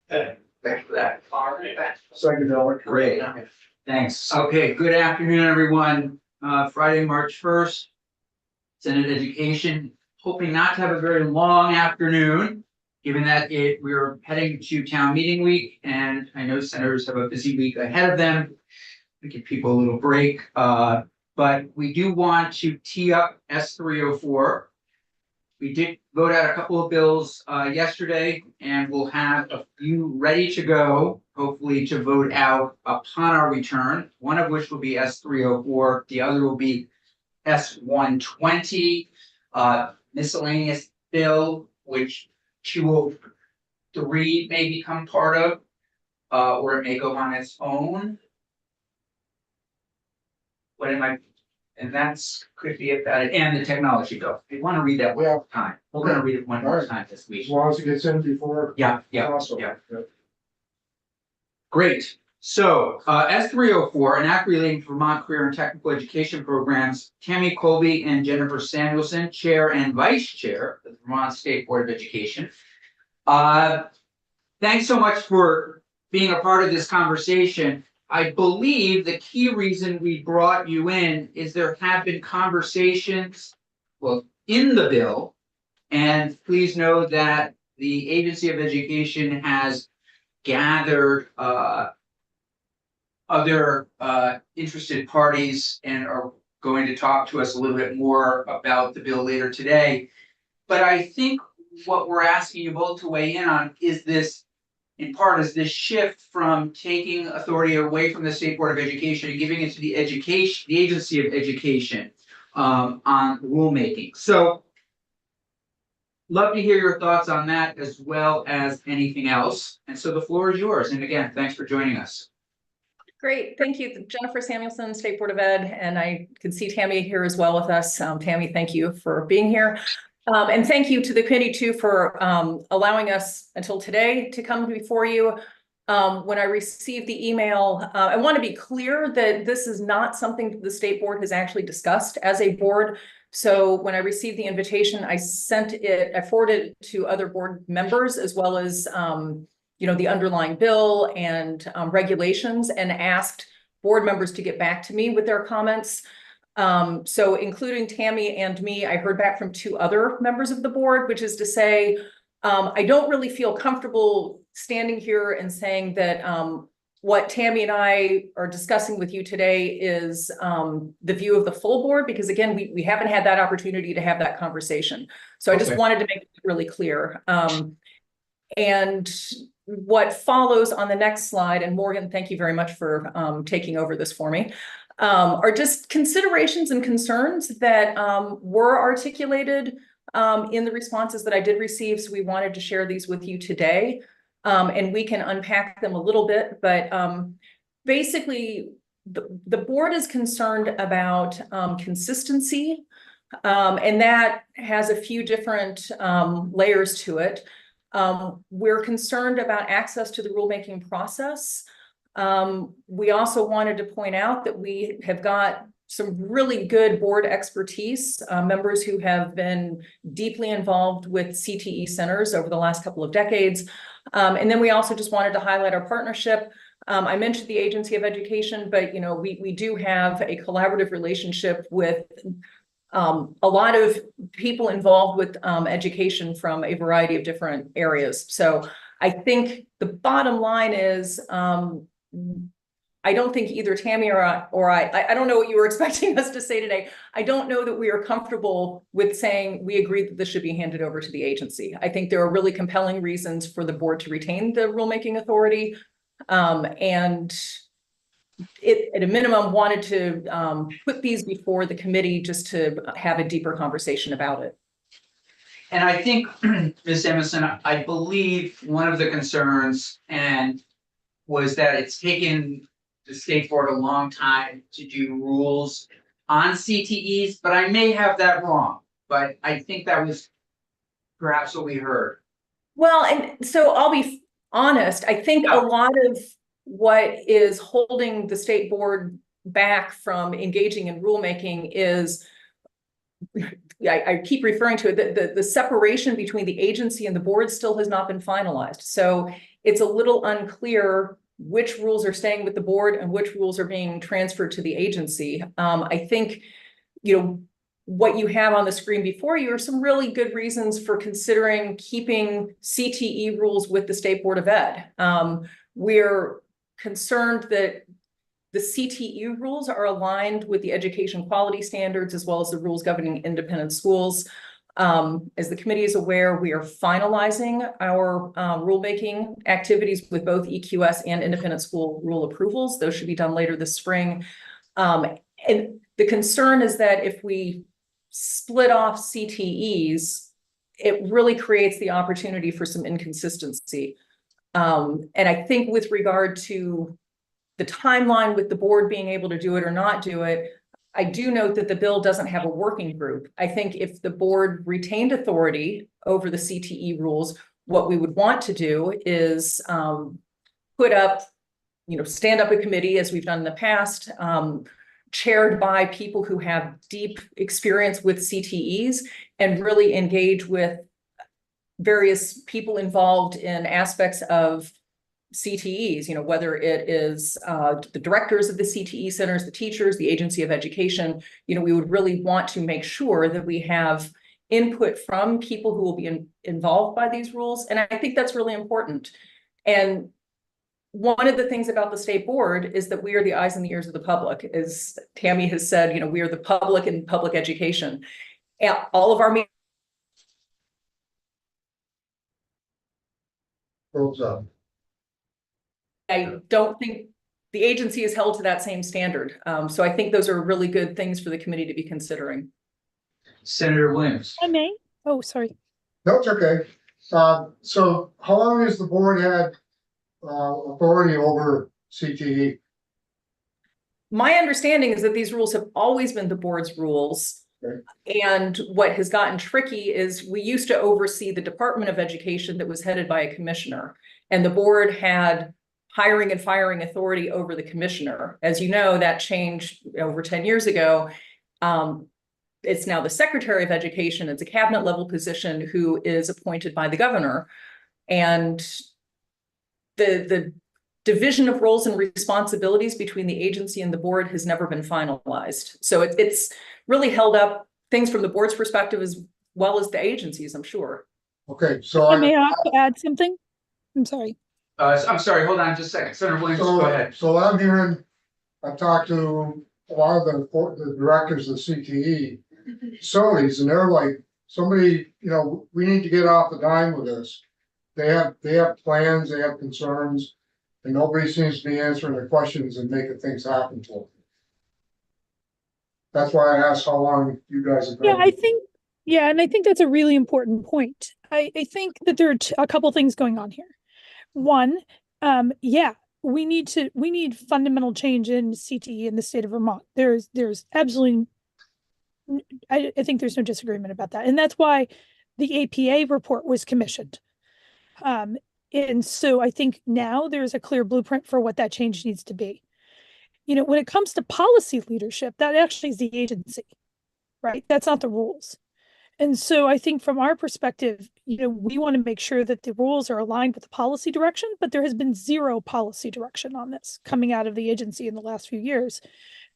Okay, thanks for that. All right. Second, Alex. Great. Thanks. Okay, good afternoon, everyone. Friday, March 1st. Senate Education, hoping not to have a very long afternoon, given that we're heading to town meeting week, and I know senators have a busy week ahead of them. We give people a little break, but we do want to tee up S304. We did vote out a couple of bills yesterday, and we'll have a few ready to go, hopefully to vote out upon our return, one of which will be S304, the other will be S120, miscellaneous bill, which 203 may become part of, or it may go on its own. What am I? And that's could be about it. And the technology bill. If you want to read that one more time, we're going to read it one more time this week. As long as it gets in before. Yeah. Awesome. Yeah. Great. So S304, an act relating to Vermont career and technical education programs. Tammy Colby and Jennifer Samuelson, chair and vice chair of the Vermont State Board of Education. Thanks so much for being a part of this conversation. I believe the key reason we brought you in is there have been conversations, well, in the bill, and please know that the Agency of Education has gathered other interested parties and are going to talk to us a little bit more about the bill later today. But I think what we're asking you both to weigh in on is this, in part, is this shift from taking authority away from the State Board of Education and giving it to the Agency of Education on rulemaking. So love to hear your thoughts on that as well as anything else. And so the floor is yours. And again, thanks for joining us. Great, thank you, Jennifer Samuelson, State Board of Ed, and I can see Tammy here as well with us. Tammy, thank you for being here. And thank you to the committee too for allowing us until today to come before you. When I received the email, I want to be clear that this is not something the State Board has actually discussed as a board. So when I received the invitation, I forwarded it to other board members as well as the underlying bill and regulations, and asked board members to get back to me with their comments. So including Tammy and me, I heard back from two other members of the board, which is to say, I don't really feel comfortable standing here and saying that what Tammy and I are discussing with you today is the view of the full board, because again, we haven't had that opportunity to have that conversation. So I just wanted to make it really clear. And what follows on the next slide, and Morgan, thank you very much for taking over this for me, are just considerations and concerns that were articulated in the responses that I did receive. So we wanted to share these with you today, and we can unpack them a little bit. But basically, the board is concerned about consistency, and that has a few different layers to it. We're concerned about access to the rulemaking process. We also wanted to point out that we have got some really good board expertise, members who have been deeply involved with CTE centers over the last couple of decades. And then we also just wanted to highlight our partnership. I mentioned the Agency of Education, but we do have a collaborative relationship with a lot of people involved with education from a variety of different areas. So I think the bottom line is, I don't think either Tammy or I don't know what you were expecting us to say today. I don't know that we are comfortable with saying we agree that this should be handed over to the agency. I think there are really compelling reasons for the board to retain the rulemaking authority. And it, at a minimum, wanted to put these before the committee just to have a deeper conversation about it. And I think, Ms. Emerson, I believe one of the concerns was that it's taken the State Board a long time to do rules on CTEs, but I may have that wrong. But I think that was perhaps what we heard. Well, and so I'll be honest, I think a lot of what is holding the State Board back from engaging in rulemaking is I keep referring to it, the separation between the agency and the board still has not been finalized. So it's a little unclear which rules are staying with the board and which rules are being transferred to the agency. I think, what you have on the screen before you are some really good reasons for considering keeping CTE rules with the State Board of Ed. We're concerned that the CTE rules are aligned with the education quality standards as well as the rules governing independent schools. As the committee is aware, we are finalizing our rulemaking activities with both EQS and independent school rule approvals. Those should be done later this spring. And the concern is that if we split off CTEs, it really creates the opportunity for some inconsistency. And I think with regard to the timeline with the board being able to do it or not do it, I do note that the bill doesn't have a working group. I think if the board retained authority over the CTE rules, what we would want to do is put up, stand up a committee as we've done in the past, chaired by people who have deep experience with CTEs and really engage with various people involved in aspects of CTEs, whether it is the directors of the CTE centers, the teachers, the Agency of Education. We would really want to make sure that we have input from people who will be involved by these rules. And I think that's really important. And one of the things about the state board is that we are the eyes and the ears of the public. As Tammy has said, we are the public in public education. And all of our meetings. I don't think the agency is held to that same standard. So I think those are really good things for the committee to be considering. Senator Williams. I may. Oh, sorry. No, it's okay. So how long has the board had authority over CTE? My understanding is that these rules have always been the board's rules. Okay. And what has gotten tricky is we used to oversee the Department of Education that was headed by a commissioner, and the board had hiring and firing authority over the commissioner. As you know, that changed over 10 years ago. It's now the Secretary of Education. It's a cabinet level position who is appointed by the governor. And the division of roles and responsibilities between the agency and the board has never been finalized. So it's really held up things from the board's perspective as well as the agencies, I'm sure. Okay, so I may have to add something. I'm sorry. I'm sorry, hold on just a second. Senator Williams, go ahead. So I'm hearing, I've talked to a lot of the directors of CTE facilities, and they're like, somebody, we need to get off the dime with this. They have plans, they have concerns, and nobody seems to be answering their questions and making things happen for them. That's why I asked how long you guys have been. And I think that's a really important point. I think that there are a couple things going on here. One, we need fundamental change in CTE in the state of Vermont. There's absolutely, I think there's no disagreement about that. And that's why the APA report was commissioned. And so I think now there's a clear blueprint for what that change needs to be. When it comes to policy leadership, that actually is the agency, right? That's not the rules. And so I think from our perspective, we want to make sure that the rules are aligned with the policy direction, but there has been zero policy direction on this coming out of the agency in the last few years.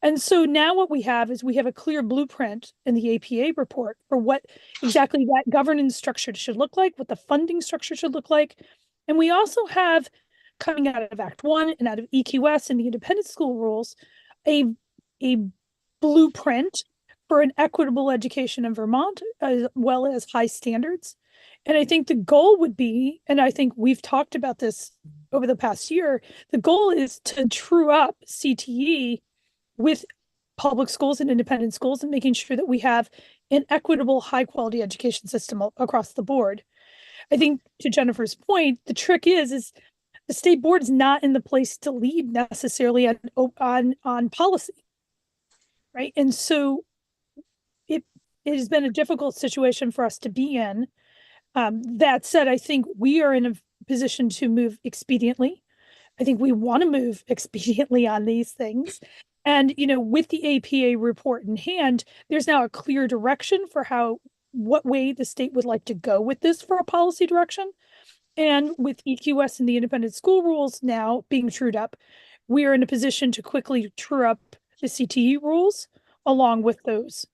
And so now what we have is we have a clear blueprint in the APA report for what exactly that governance structure should look like, what the funding structure should look like. And we also have, coming out of Act 1 and out of EQS and the independent school rules, a blueprint for an equitable education in Vermont, as well as high standards. And I think the goal would be, and I think we've talked about this over the past year, the goal is to true up CTE with public schools and independent schools and making sure that we have an equitable, high quality education system across the board. I think to Jennifer's point, the trick is the state board is not in the place to lead necessarily on policy, right? And so it has been a difficult situation for us to be in. That said, I think we are in a position to move expediently. I think we want to move expediently on these things. And, with the APA report in hand, there's now a clear direction for what way the state would like to go with this for a policy direction. And with EQS and the independent school rules now being trued up, we are in a position to quickly true up the CTE rules along with those.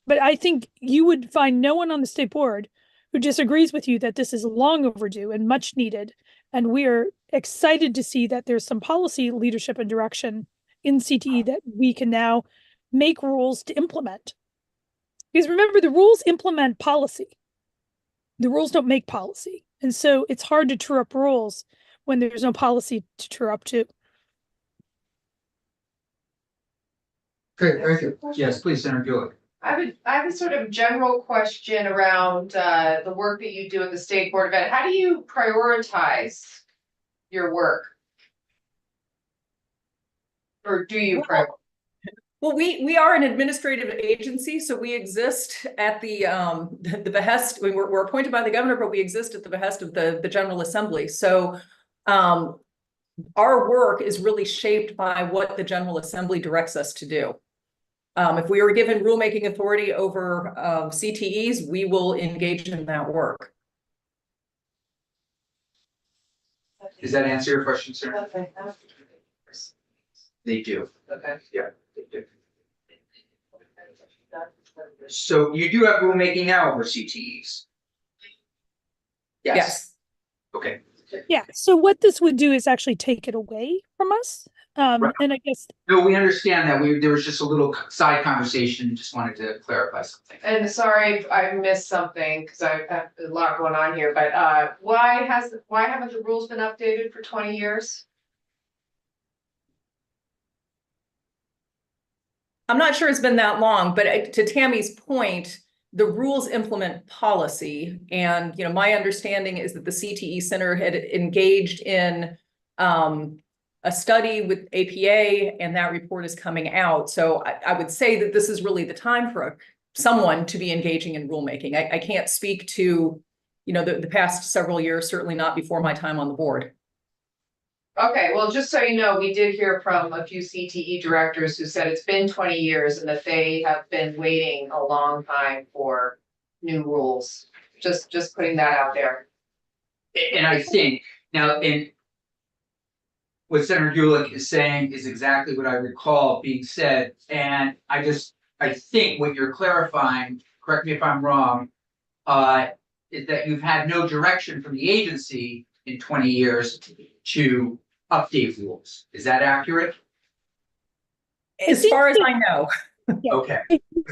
But I think you would find no one on the state board who disagrees with you that this is long overdue and much needed. And we are excited to see that there's some policy leadership and direction in CTE that we can now make rules to implement. Because remember, the rules implement policy. The rules don't make policy. And so it's hard to true up rules when there's no policy to true up to. Okay, thank you. Yes, please, Senator Gulick. I have a sort of general question around the work that you do at the State Board of Ed. How do you prioritize your work? Or do you prioritize? Well, we are an administrative agency, so we exist at the behest. We're appointed by the governor, but we exist at the behest of the General Assembly. So our work is really shaped by what the General Assembly directs us to do. If we are given rulemaking authority over CTEs, we will engage in that work. Does that answer your question, sir? Okay. They do. Okay. Yeah, they do. So you do have rulemaking now over CTEs? Yes. Okay. Yeah. So what this would do is actually take it away from us. Right. And I guess. No, we understand that. There was just a little side conversation. Just wanted to clarify something. And sorry if I missed something because I've had a lot going on here, but why haven't the rules been updated for 20 years? I'm not sure it's been that long, but to Tammy's point, the rules implement policy. And, my understanding is that the CTE Center had engaged in a study with APA, and that report is coming out. So I would say that this is really the time for someone to be engaging in rulemaking. I can't speak to, the past several years, certainly not before my time on the board. Okay, well, just so you know, we did hear from a few CTE directors who said it's been 20 years and that they have been waiting a long time for new rules. Just putting that out there. And I think now, what Senator Gulick is saying is exactly what I recall being said. And I think what you're clarifying, correct me if I'm wrong, is that you've had no direction from the agency in 20 years to update rules. Is that accurate? As far as I know. Okay.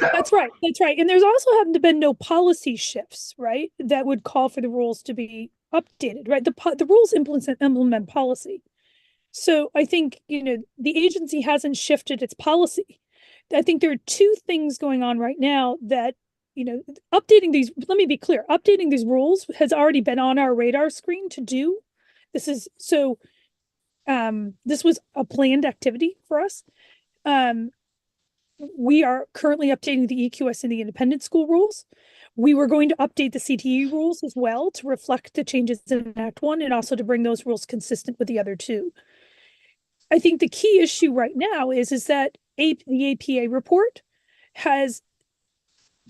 That's right. That's right. And there's also haven't been no policy shifts, right? That would call for the rules to be updated, right? The rules implement policy. So I think, the agency hasn't shifted its policy. I think there are two things going on right now that, updating these, let me be clear, updating these rules has already been on our radar screen to do. This was a planned activity for us. We are currently updating the EQS and the independent school rules. We were going to update the CTE rules as well to reflect the changes in Act 1 and also to bring those rules consistent with the other two. I think the key issue right now is that the APA report has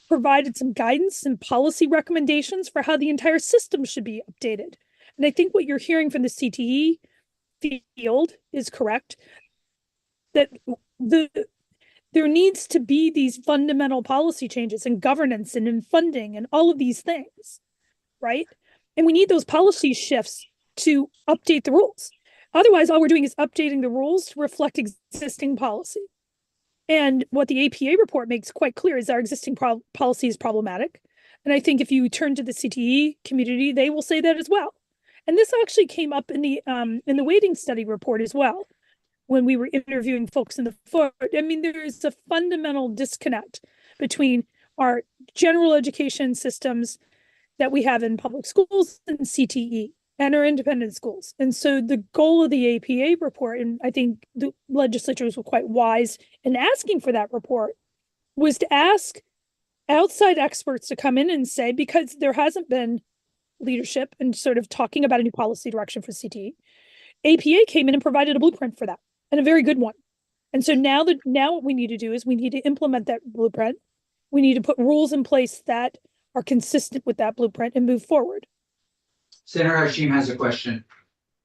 provided some guidance and policy recommendations for how the entire system should be updated. And I think what you're hearing from the CTE field is correct, that there needs to be these fundamental policy changes in governance and in funding and all of these things, right? And we need those policy shifts to update the rules. Otherwise, all we're doing is updating the rules to reflect existing policy. And what the APA report makes quite clear is our existing policy is problematic. And I think if you turn to the CTE community, they will say that as well. And this actually came up in the weighting study report as well, when we were interviewing folks in the floor. I mean, there is a fundamental disconnect between our general education systems that we have in public schools and CTE and our independent schools. And so the goal of the APA report, and I think the legislatures were quite wise in asking for that report, was to ask outside experts to come in and say, because there hasn't been leadership and sort of talking about a new policy direction for CTE, APA came in and provided a blueprint for that, and a very good one. And so now what we need to do is we need to implement that blueprint. We need to put rules in place that are consistent with that blueprint and move forward. Senator Hashim has a question.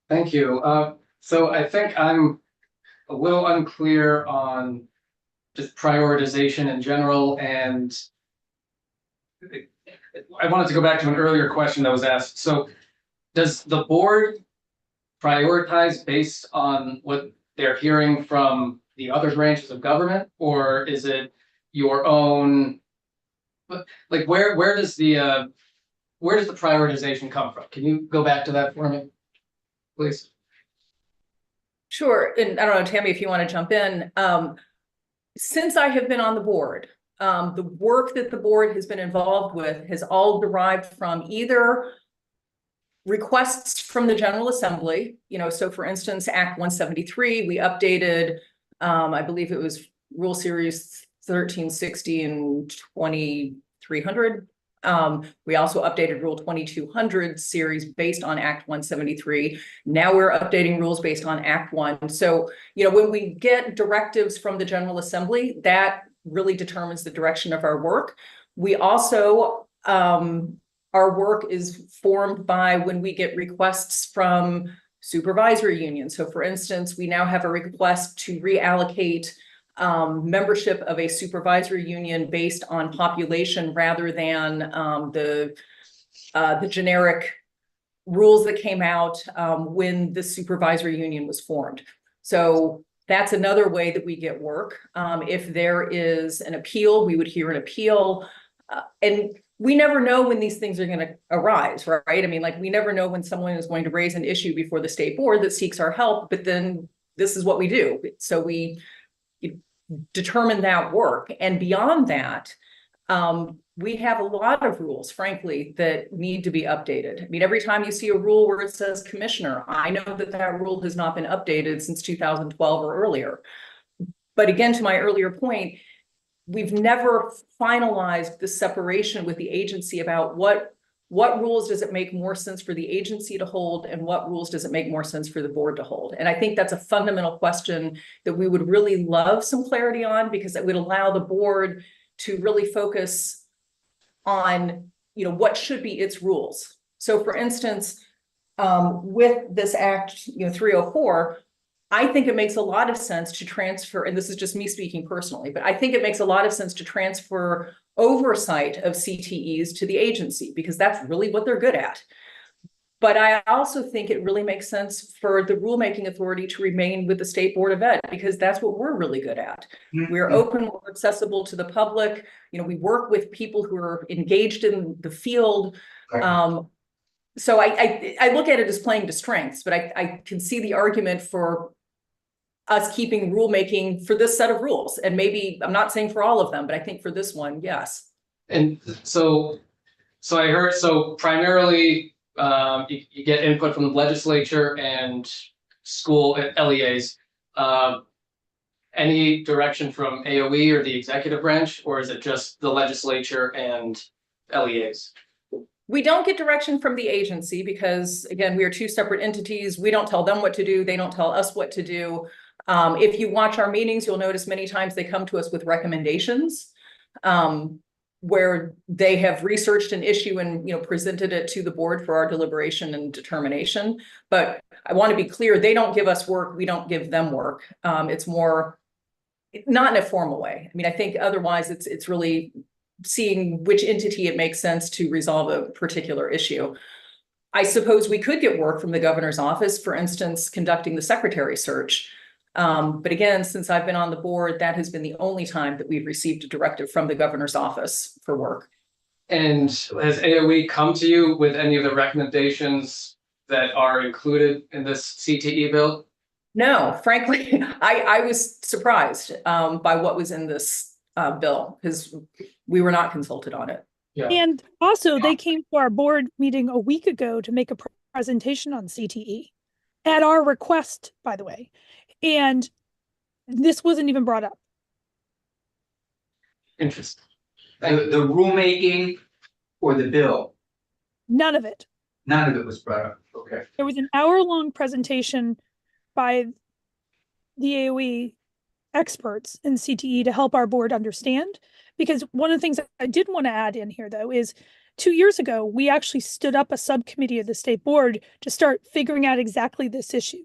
Thank you. So I think I'm a little unclear on just prioritization in general, and I wanted to go back to an earlier question that was asked. So does the board prioritize based on what they're hearing from the other branches of government, or is it your own? Like where does the prioritization come from? Can you go back to that for me, please? Sure, and I don't know, Tammy, if you want to jump in. Since I have been on the board, the work that the board has been involved with has all derived from either requests from the General Assembly, so for instance, Act 173, we updated, I believe it was Rule Series 1360 and 2300. We also updated Rule 2200 series based on Act 173. Now we're updating rules based on Act 1. So, when we get directives from the General Assembly, that really determines the direction of our work. We also, our work is formed by when we get requests from supervisory unions. So for instance, we now have a request to reallocate membership of a supervisory union based on population rather than the generic rules that came out when the supervisory union was formed. So that's another way that we get work. If there is an appeal, we would hear an appeal. And we never know when these things are going to arise, right? I mean, like we never know when someone is going to raise an issue before the state board that seeks our help, but then this is what we do. So we determine that work. And beyond that, we have a lot of rules, frankly, that need to be updated. I mean, every time you see a rule where it says commissioner, I know that that rule has not been updated since 2012 or earlier. But again, to my earlier point, we've never finalized the separation with the agency about what rules does it make more sense for the agency to hold and what rules does it make more sense for the board to hold. And I think that's a fundamental question that we would really love some clarity on, because it would allow the board to really focus on, what should be its rules. So for instance, with this Act, 304, I think it makes a lot of sense to transfer, and this is just me speaking personally, but I think it makes a lot of sense to transfer oversight of CTEs to the agency, because that's really what they're good at. But I also think it really makes sense for the rulemaking authority to remain with the State Board of Ed, because that's what we're really good at. We're open, we're accessible to the public. We work with people who are engaged in the field. So I look at it as playing to strengths, but I can see the argument for us keeping rulemaking for this set of rules. And maybe, I'm not saying for all of them, but I think for this one, yes. And so I heard, so primarily, you get input from the legislature and school LEAs. Any direction from AOE or the executive branch, or is it just the legislature and LEAs? We don't get direction from the agency because, again, we are two separate entities. We don't tell them what to do. They don't tell us what to do. If you watch our meetings, you'll notice many times they come to us with recommendations where they have researched an issue and presented it to the board for our deliberation and determination. But I want to be clear, they don't give us work. We don't give them work. It's more, not in a formal way. I mean, I think otherwise it's really seeing which entity it makes sense to resolve a particular issue. I suppose we could get work from the governor's office, for instance, conducting the secretary search. But again, since I've been on the board, that has been the only time that we've received a directive from the governor's office for work. And has AOE come to you with any of the recommendations that are included in this CTE bill? No, frankly, I was surprised by what was in this bill, because we were not consulted on it. Yeah. And also they came to our board meeting a week ago to make a presentation on CTE at our request, by the way. And this wasn't even brought up. Interesting. The rulemaking or the bill, None of it. none of it was brought up. Okay. There was an hour-long presentation by the AOE experts in CTE to help our board understand. Because one of the things that I did want to add in here, though, is 2 years ago, we actually stood up a subcommittee of the state board to start figuring out exactly this issue.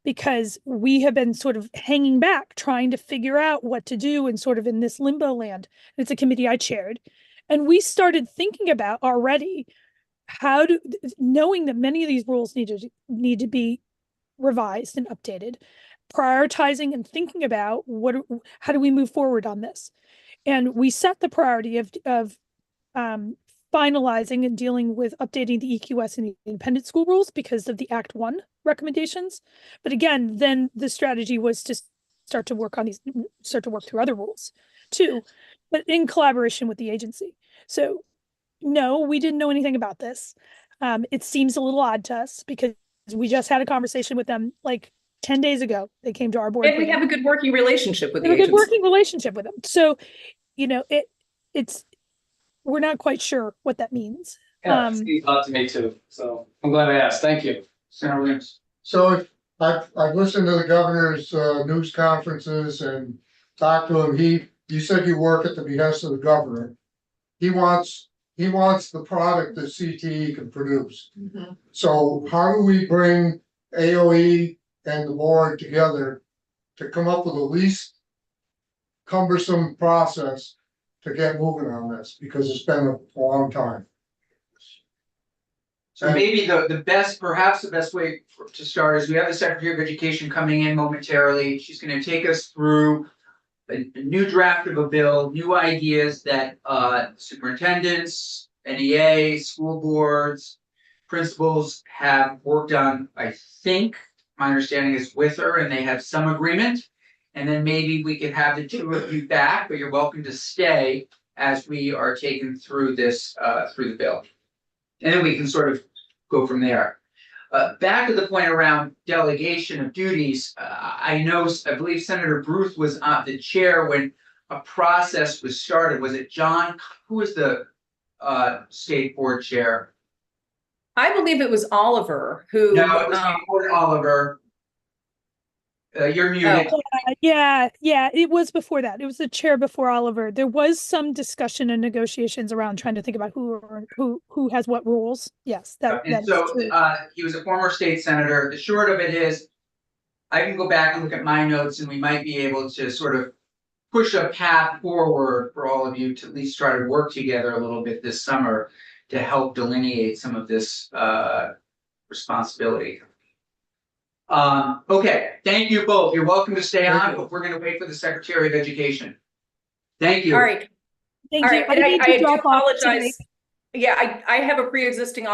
Because we have been sort of hanging back, trying to figure out what to do and sort of in this limbo land. And it's a committee I chaired. And we started thinking about already knowing that many of these rules need to be revised and updated, prioritizing and thinking about how do we move forward on this. And we set the priority of finalizing and dealing with updating the EQS and the independent school rules because of the Act 1 recommendations. But again, then the strategy was to start to work through other rules too, but in collaboration with the agency. So no, we didn't know anything about this. It seems a little odd to us because we just had a conversation with them like 10 days ago. They came to our board. And we have a good working relationship with We the have a good agency. working relationship with them. So, we're not quite sure what that means. Yeah, it means a lot to me too, so I'm glad I asked, thank you. Senator Williams. So I've listened to the governor's news conferences and talked to him. You said you work at the behest of the governor. He wants the product that CTE can produce. Mhm. So how do we bring AOE and the board together to come up with the least cumbersome process to get moving on this, because it's been a long time. So maybe perhaps the best way to start is we have the Secretary of Education coming in momentarily. She's gonna take us through a new draft of a bill, new ideas that superintendents, NEA, school boards, principals have worked on, I think, my understanding is with her, and they have some agreement. And then maybe we could have the two of you back, but you're welcome to stay as we are taken through this, through the bill. And then we can sort of go from there. Back to the point around delegation of duties, I believe Senator Bruce was the chair when a process was started. Was it John? Who was the state board chair? I believe it was Oliver who. No, it was before Oliver. You're muted. Yeah, it was before that. It was the chair before Oliver. There was some discussion and negotiations around trying to think about who has what rules. Yes, that And is so true. he was a former state senator. The short of it is, I can go back and look at my notes and we might be able to sort of push a path forward for all of you to at least try to work together a little bit this summer to help delineate some of this responsibility. Okay, thank you both. You're welcome to stay on, but we're gonna wait for the Secretary of Education. Thank you. All right, Thank all you. right, and need I to do drop off today. apologize. Yeah, I have a pre-existing